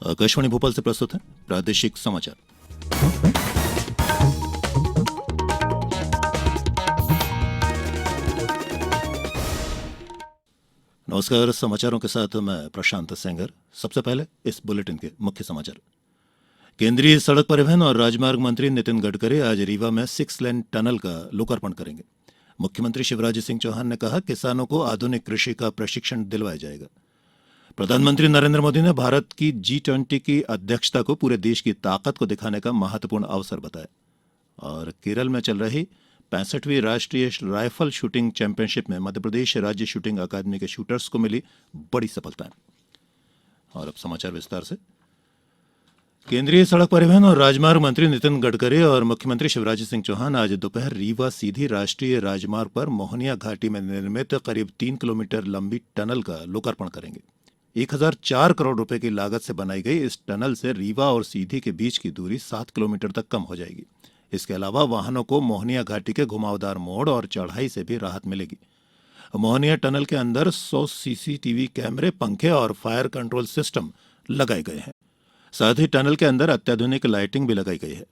आकाशवाणी भोपाल से प्रस्तुत है प्रादेशिक समाचार। नमस्कार, समाचारों के साथ मैं प्रशांत सेंगर। सबसे पहले इस बुलेटिन के मुख्य समाचार। केंद्रीय सड़क परिवहन और राजमार्ग मंत्री नितिन गडकरी आज रीवा में 6 लेन टनल का लोकार्पण करेंगे। मुख्यमंत्री शिवराज सिंह चौहान ने कहा, किसानों को आधुनिक कृषि का प्रशिक्षण दिलवाया जाएगा। प्रधानमंत्री नरेंद्र मोदी ने भारत की G20 की अध्यक्षता को पूरे देश की ताकत को दिखाने का महत्वपूर्ण अवसर बताया। और केरल में चल रही 65वीं राष्ट्रीय राइफल शूटिंग चैंपियनशिप में मध्यप्रदेश राज्य शूटिंग अकादमी के शूटर्स को मिली बड़ी सफलताएं। और अब समाचार विस्तार से। केंद्रीय सड़क परिवहन और राजमार्ग मंत्री नितिन गडकरी और मुख्यमंत्री शिवराज सिंह चौहान आज दोपहर रीवा सीधी राष्ट्रीय राजमार्ग पर मोहनिया घाटी में निर्मित करीब 3 किलोमीटर लंबी टनल का लोकार्पण करेंगे। 1004 करोड़ रुपए की लागत से बनाई गई इस टनल से रीवा और सीधी के बीच की दूरी 7 किलोमीटर तक कम हो जाएगी। इसके अलावा वाहनों को मोहनिया घाटी के घुमावदार मोड़ और चढ़ाई से भी राहत मिलेगी। मोहनिया टनल के अंदर 100 सीसीटीवी कैमरे, पंखे और फायर कंट्रोल सिस्टम लगाए गए हैं। साथ ही टनल के अंदर अत्याधुनिक लाइटिंग भी लगाई गई है।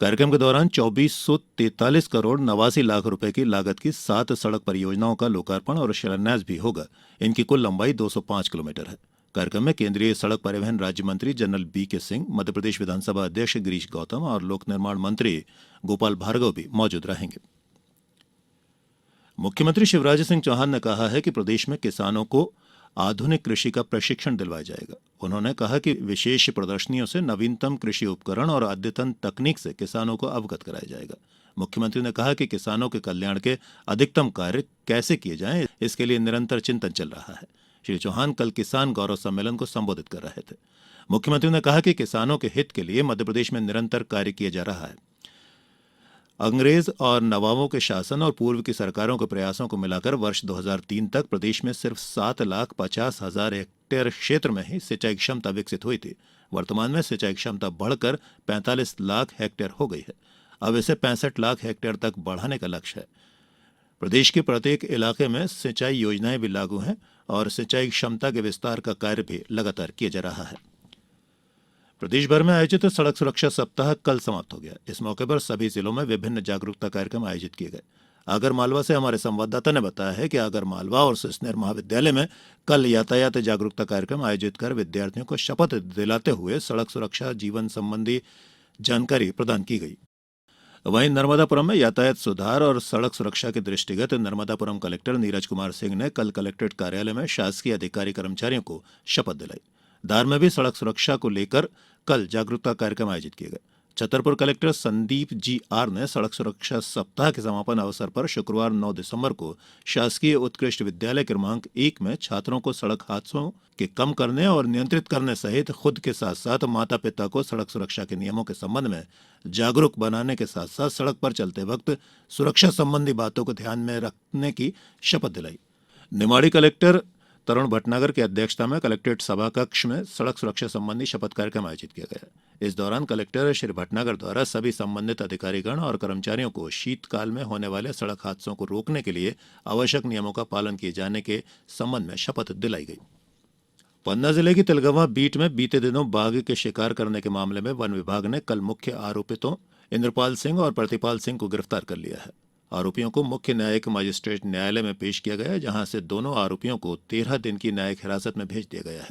कार्यक्रम के दौरान 2443 करोड़ 89 लाख रुपए की लागत की 7 सड़क परियोजनाओं का लोकार्पण और शिलान्यास भी होगा। इनकी कुल लंबाई 205 किलोमीटर है। कार्यक्रम में केंद्रीय सड़क परिवहन राज्य मंत्री जनरल BK सिंह, मध्यप्रदेश विधानसभा अध्यक्ष गिरीश गौतम और लोक निर्माण मंत्री गोपाल भार्गव भी मौजूद रहेंगे। मुख्यमंत्री शिवराज सिंह चौहान ने कहा है कि प्रदेश में किसानों को आधुनिक कृषि का प्रशिक्षण दिलवाया जाएगा। उन्होंने कहा कि विशेष प्रदर्शनियों से नवीनतम कृषि उपकरण और अद्यतन तकनीक से किसानों को अवगत कराया जाएगा। मुख्यमंत्री ने कहा कि किसानों के कल्याण के अधिकतम कार्य कैसे किए जाएं, इसके लिए निरंतर चिंतन चल रहा है। श्री चौहान कल किसान गौरव सम्मेलन को संबोधित कर रहे थे। मुख्यमंत्री ने कहा कि किसानों के हित के लिए मध्यप्रदेश में निरंतर कार्य किया जा रहा है। अंग्रेज और नवाबों के शासन और पूर्व की सरकारों के प्रयासों को मिलाकर वर्ष 2003 तक प्रदेश में सिर्फ 7,50,000 हेक्टेयर क्षेत्र में ही सिंचाई क्षमता विकसित हुई थी। वर्तमान में सिंचाई क्षमता बढ़कर 45 लाख हेक्टेयर हो गई है। अब इसे 65 लाख हेक्टेयर तक बढ़ाने का लक्ष्य है। प्रदेश के प्रत्येक इलाके में सिंचाई योजनाएं भी लागू हैं और सिंचाई क्षमता के विस्तार का कार्य भी लगातार किया जा रहा है। प्रदेश भर में आयोजित सड़क सुरक्षा सप्ताह कल समाप्त हो गया। इस मौके पर सभी जिलों में विभिन्न जागरूकता कार्यक्रम आयोजित किए गए। आगरमालवा से हमारे संवाददाता ने बताया है कि आगरमालवा और सिसनेर महाविद्यालय में कल यातायात जागरूकता कार्यक्रम आयोजित कर विद्यार्थियों को शपथ दिलाते हुए सड़क सुरक्षा जीवन संबंधी जानकारी प्रदान की गई। वहीं नर्मदापुरम में यातायात सुधार और सड़क सुरक्षा के दृष्टिगत नर्मदापुरम कलेक्टर नीरज कुमार सिंह ने कल कलेक्ट्रेट कार्यालय में शासकीय अधिकारी कर्मचारियों को शपथ दिलाई। धार में भी सड़क सुरक्षा को लेकर कल जागरूकता कार्यक्रम आयोजित किए गए। छतरपुर कलेक्टर संदीप GR ने सड़क सुरक्षा सप्ताह के समापन अवसर पर शुक्रवार 9 दिसंबर को शासकीय उत्कृष्ट विद्यालय क्रमांक 1 में छात्रों को सड़क हादसों के कम करने और नियंत्रित करने सहित खुद के साथ साथ माता पिता को सड़क सुरक्षा के नियमों के संबंध में जागरूक बनाने के साथ साथ सड़क पर चलते वक्त सुरक्षा संबंधी बातों को ध्यान में रखने की शपथ दिलाई। निवाड़ी कलेक्टर तरुण भटनागर की अध्यक्षता में कलेक्ट्रेट सभा कक्ष में सड़क सुरक्षा संबंधी शपथ कार्यक्रम आयोजित किया गया। इस दौरान कलेक्टर श्री भटनागर द्वारा सभी संबंधित अधिकारीगण और कर्मचारियों को शीतकाल में होने वाले सड़क हादसों को रोकने के लिए आवश्यक नियमों का पालन किए जाने के संबंध में शपथ दिलाई गई। पन्ना जिले की तिलगवा बीट में बीते दिनों बाघ के शिकार करने के मामले में वन विभाग ने कल मुख्य आरोपितों इंद्रपाल सिंह और प्रतिपाल सिंह को गिरफ्तार कर लिया है। आरोपियों को मुख्य न्यायिक मजिस्ट्रेट न्यायालय में पेश किया गया, जहां से दोनों आरोपियों को 13 दिन की न्यायिक हिरासत में भेज दिया गया है।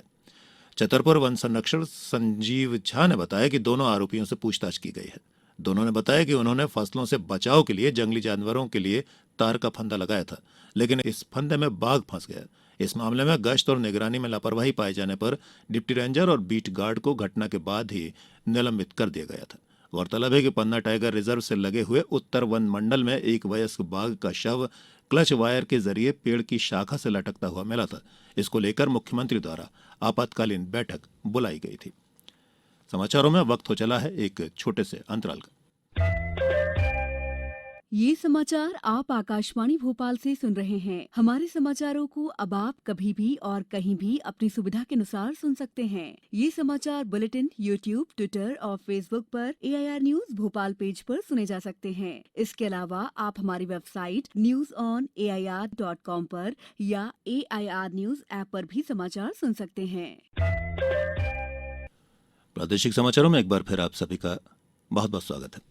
छतरपुर वन संरक्षक संजीव झा ने बताया कि दोनों आरोपियों से पूछताछ की गई है। दोनों ने बताया कि उन्होंने फसलों से बचाव के लिए जंगली जानवरों के लिए तार का फंदा लगाया था, लेकिन इस फंदे में बाघ फंस गया। इस मामले में गश्त और निगरानी में लापरवाही पाए जाने पर डिप्टी रेंजर और बीट गार्ड को घटना के बाद ही निलंबित कर दिया गया था। गौरतलब है कि पन्ना टाइगर रिजर्व से लगे हुए उत्तर वन मंडल में एक वयस्क बाघ का शव क्लच वायर के जरिए पेड़ की शाखा से लटकता हुआ मिला था। इसको लेकर मुख्यमंत्री द्वारा आपातकालीन बैठक बुलाई गई थी। समाचारों में वक्त हो चला है एक छोटे से अंतराल का। ये समाचार आप आकाशवाणी भोपाल से सुन रहे हैं। हमारे समाचारों को अब आप कभी भी और कहीं भी अपनी सुविधा के अनुसार सुन सकते हैं। ये समाचार बुलेटिन YouTube, ट्विटर और फेसबुक पर AIR न्यूज भोपाल पेज पर सुने जा सकते हैं। इसके अलावा आप हमारी वेबसाइट newsonair.com पर या AIR न्यूज ऐप पर भी समाचार सुन सकते हैं। प्रादेशिक समाचारों में एक बार फिर आप सभी का बहुत बहुत स्वागत है।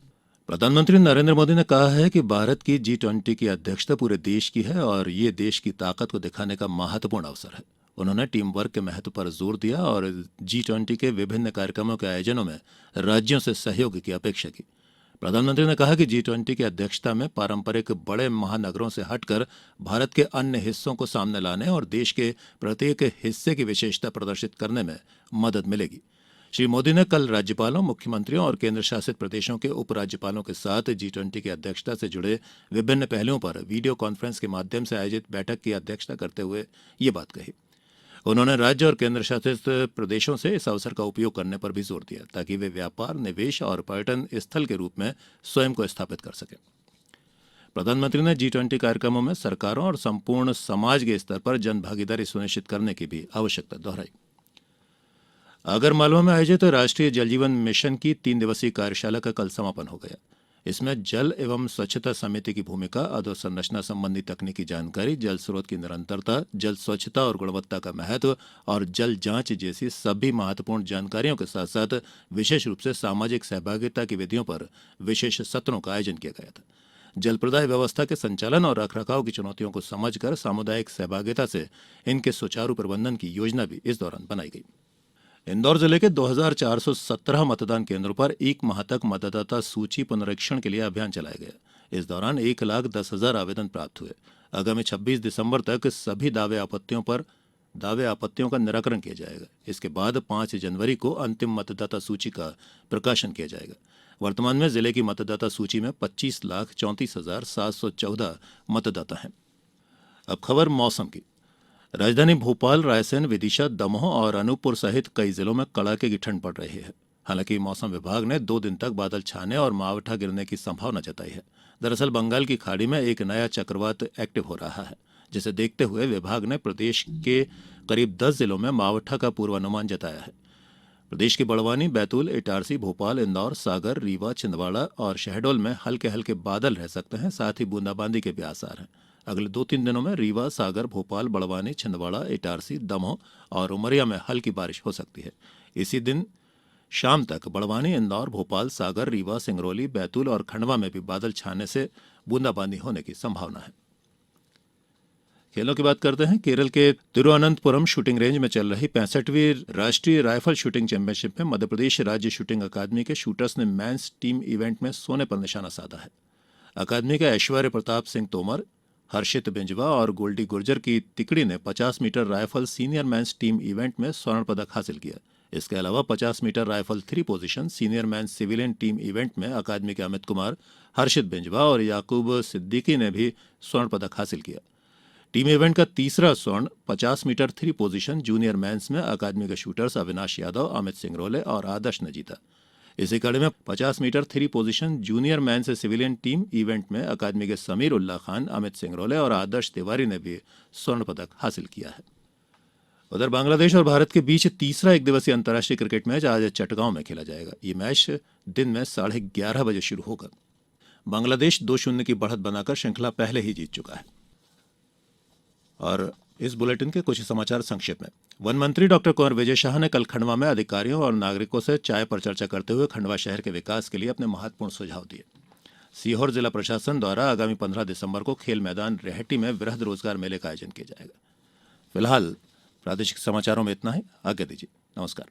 प्रधानमंत्री नरेंद्र मोदी ने कहा है कि भारत की G20 की अध्यक्षता पूरे देश की है और ये देश की ताकत को दिखाने का महत्वपूर्ण अवसर है। उन्होंने टीम वर्क के महत्व पर जोर दिया और G20 के विभिन्न कार्यक्रमों के आयोजनों में राज्यों से सहयोग की अपेक्षा की। प्रधानमंत्री ने कहा कि G20 की अध्यक्षता में पारंपरिक बड़े महानगरों से हटकर भारत के अन्य हिस्सों को सामने लाने और देश के प्रत्येक हिस्से की विशेषता प्रदर्शित करने में मदद मिलेगी। श्री मोदी ने कल राज्यपालों, मुख्यमंत्रियों और केंद्र शासित प्रदेशों के उपराज्यपालों के साथ G20 की अध्यक्षता से जुड़े विभिन्न पहलुओं पर वीडियो कॉन्फ्रेंस के माध्यम से आयोजित बैठक की अध्यक्षता करते हुए ये बात कही। उन्होंने राज्य और केंद्र शासित प्रदेशों से इस अवसर का उपयोग करने पर भी जोर दिया ताकि वे व्यापार, निवेश और पर्यटन स्थल के रूप में स्वयं को स्थापित कर सकें। प्रधानमंत्री ने G20 कार्यक्रमों में सरकारों और संपूर्ण समाज के स्तर पर जन भागीदारी सुनिश्चित करने की भी आवश्यकता दोहराई। आगरमालवा में आयोजित राष्ट्रीय जल जीवन मिशन की 3 दिवसीय कार्यशाला का कल समापन हो गया। इसमें जल एवं स्वच्छता समिति की भूमिका, अधोसंरचना संबंधी तकनीकी जानकारी, जल स्रोत की निरंतरता, जल स्वच्छता और गुणवत्ता का महत्व और जल जांच जैसी सभी महत्वपूर्ण जानकारियों के साथ साथ विशेष रूप से सामाजिक सहभागिता की विधियों पर विशेष सत्रों का आयोजन किया गया था। जल प्रदाय व्यवस्था के संचालन और रखरखाव की चुनौतियों को समझकर सामुदायिक सहभागिता से इनके सुचारू प्रबंधन की योजना भी इस दौरान बनाई गई। इंदौर जिले के 2417 मतदान केंद्रों पर 1 माह तक मतदाता सूची पुनरीक्षण के लिए अभियान चलाया गया। इस दौरान 1,10,000 आवेदन प्राप्त हुए। आगामी 26 दिसंबर तक सभी दावे आपत्तियों का निराकरण किया जाएगा। इसके बाद 5 जनवरी को अंतिम मतदाता सूची का प्रकाशन किया जाएगा। वर्तमान में जिले की मतदाता सूची में 25,34,714 मतदाता हैं। अब खबर मौसम की। राजधानी भोपाल, रायसेन, विदिशा, दमोह और अनूपपुर सहित कई जिलों में कड़ाके की ठंड पड़ रही है। हालांकि मौसम विभाग ने 2 दिन तक बादल छाने और मावठा गिरने की संभावना जताई है। दरअसल बंगाल की खाड़ी में एक नया चक्रवात एक्टिव हो रहा है, जिसे देखते हुए विभाग ने प्रदेश के करीब 10 जिलों में मावठा का पूर्वानुमान जताया है। प्रदेश की बड़वानी, बैतूल, इटारसी, भोपाल, इंदौर, सागर, रीवा, छिंदवाड़ा और शहडोल में हल्के हल्के बादल रह सकते हैं। साथ ही बूंदाबांदी के भी आसार हैं। अगले 2-3 दिनों में रीवा, सागर, भोपाल, बड़वानी, छिंदवाड़ा, इटारसी, दमोह और उमरिया में हल्की बारिश हो सकती है। इसी दिन शाम तक बड़वानी, इंदौर, भोपाल, सागर, रीवा, सिंगरौली, बैतूल और खंडवा में भी बादल छाने से बूंदाबांदी होने की संभावना है। खेलों की बात करते हैं। केरल के तिरुवनंतपुरम शूटिंग रेंज में चल रही 65वीं राष्ट्रीय राइफल शूटिंग चैंपियनशिप में मध्यप्रदेश राज्य शूटिंग अकादमी के शूटर्स ने मेंस टीम इवेंट में सोने पर निशाना साधा है। अकादमी के ऐश्वर्य प्रताप सिंह तोमर, हर्षित बिंजवा और गोल्डी गुर्जर की तिकड़ी ने 50 metre rifle senior men's team event में स्वर्ण पदक हासिल किया। इसके अलावा 50 metre rifle 3 position senior men's civilian team event में अकादमी के अमित कुमार, हर्षित बिंजवा और याकूब सिद्दीकी ने भी स्वर्ण पदक हासिल किया। टीम इवेंट का तीसरा स्वर्ण 50 मीटर 3 पोजीशन जूनियर मेंस में अकादमी के शूटर्स अविनाश यादव, अमित सिंगरोले और आदर्श ने जीता। इसी कड़ी में 50 metre 3 position junior men's civilian team event में अकादमी के समीर उल्ला खान, अमित सिंगरोले और आदर्श तिवारी ने भी स्वर्ण पदक हासिल किया है। उधर बांग्लादेश और भारत के बीच तीसरा 1 दिवसीय अंतर्राष्ट्रीय क्रिकेट मैच आज चटगांव में खेला जाएगा। ये मैच दिन में 11:30 बजे शुरू होगा। बांग्लादेश 2-0 की बढ़त बनाकर श्रृंखला पहले ही जीत चुका है। और इस बुलेटिन के कुछ समाचार संक्षेप में। वन मंत्री डॉक्टर कुंवर विजय शाह ने कल खंडवा में अधिकारियों और नागरिकों से चाय पर चर्चा करते हुए खंडवा शहर के विकास के लिए अपने महत्वपूर्ण सुझाव दिए। सीहोर जिला प्रशासन द्वारा आगामी 15 दिसंबर को खेल मैदान रेहटी में वृहद रोजगार मेले का आयोजन किया जाएगा। फिलहाल प्रादेशिक समाचारों में इतना ही। आज्ञा दीजिए। नमस्कार।